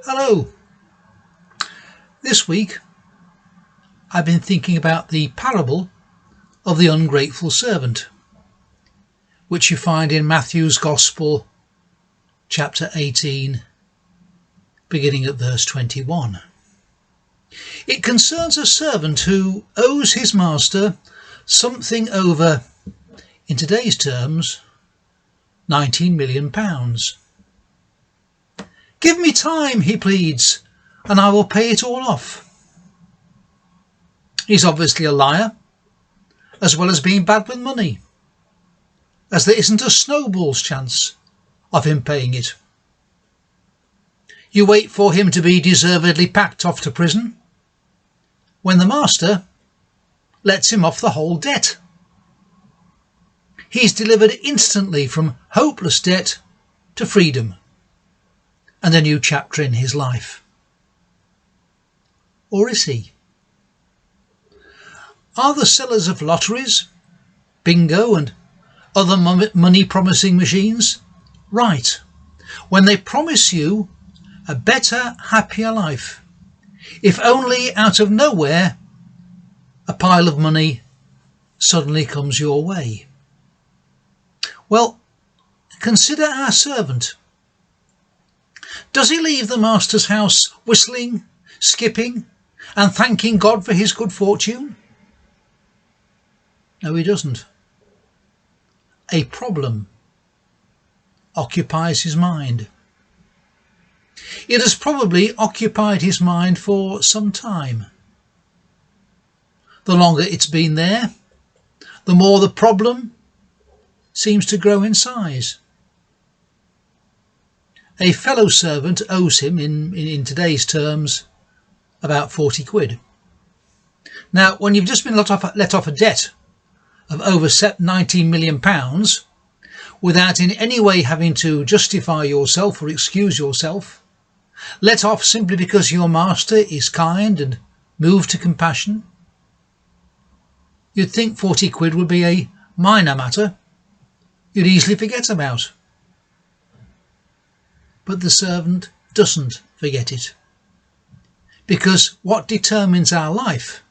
Hello. This week I've been thinking about the parable of the ungrateful servant, which you find in Matthew's Gospel, chapter 18, beginning at verse 21. It concerns a servant who owes his master something over, in today's terms, £19 million. "Give me time," he pleads, "and I will pay it all off." He's obviously a liar, as well as being bad with money, as there isn't a snowball's chance of him paying it. You wait for him to be deservedly packed off to prison, when the master lets him off the whole debt. He's delivered instantly from hopeless debt to freedom and a new chapter in his life. Or is he? Are the sellers of lotteries, bingo and other money-promising machines right when they promise you a better, happier life, if only out of nowhere a pile of money suddenly comes your way? Well, consider our servant. Does he leave the master's house whistling, skipping, and thanking God for his good fortune? No, he doesn't. A problem occupies his mind. It has probably occupied his mind for some time. The longer it's been there, the more the problem seems to grow in size. A fellow servant owes him, in today's terms, about 40 quid. Now, when you've just been let off a debt of over £19 million, without in any way having to justify yourself or excuse yourself, let off simply because your master is kind and moved to compassion, you'd think 40 quid would be a minor matter you'd easily forget about. But the servant doesn't forget it, because what determines our life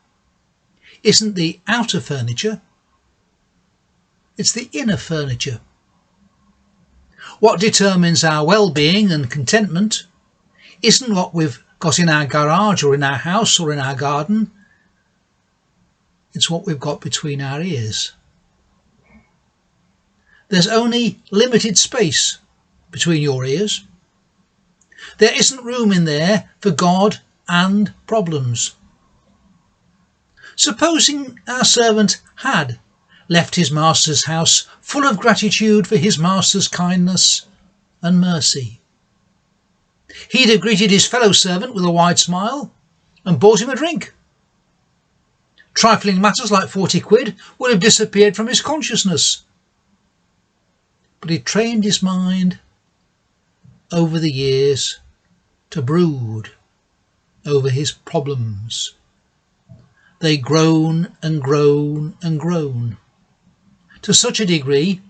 isn't the outer furniture, it's the inner furniture. What determines our well-being and contentment isn't what we've got in our garage or in our house or in our garden, it's what we've got between our ears. There's only limited space between your ears. There isn't room in there for God and problems. Supposing our servant had left his master's house full of gratitude for his master's kindness and mercy. He'd have greeted his fellow servant with a wide smile and bought him a drink. Trifling matters like 40 quid would have disappeared from his consciousness. But he trained his mind over the years to brood over his problems. They groan and groan and groan, to such a degree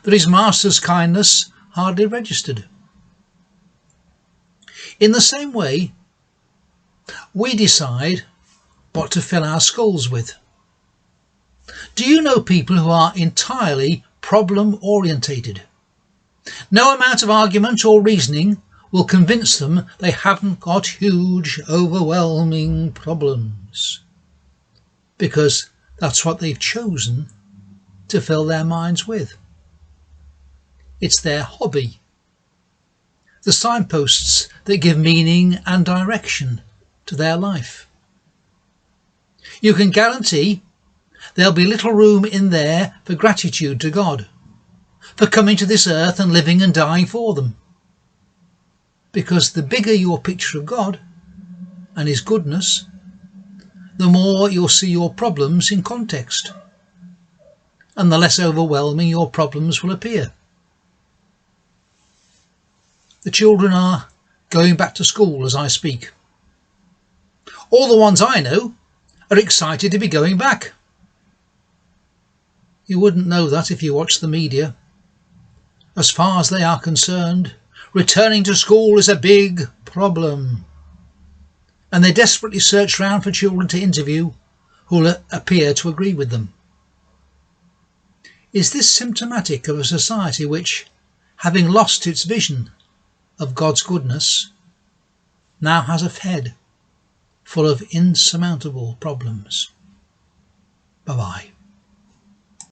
that his master's kindness hardly registered. In the same way, we decide what to fill our skulls with. Do you know people who are entirely problem-orientated? No amount of argument or reasoning will convince them they haven't got huge, overwhelming problems, because that's what they've chosen to fill their minds with. It's their hobby, the signposts that give meaning and direction to their life. You can guarantee there'll be little room in there for gratitude to God, for coming to this earth and living and dying for them. Because the bigger your picture of God and his goodness, the more you'll see your problems in context, and the less overwhelming your problems will appear. The children are going back to school as I speak. All the ones I know are excited to be going back. You wouldn't know that if you watched the media. As far as they are concerned, returning to school is a big problem. And they desperately search round for children to interview who'll appear to agree with them. Is this symptomatic of a society which, having lost its vision of God's goodness, now has a head full of insurmountable problems? Bye-bye.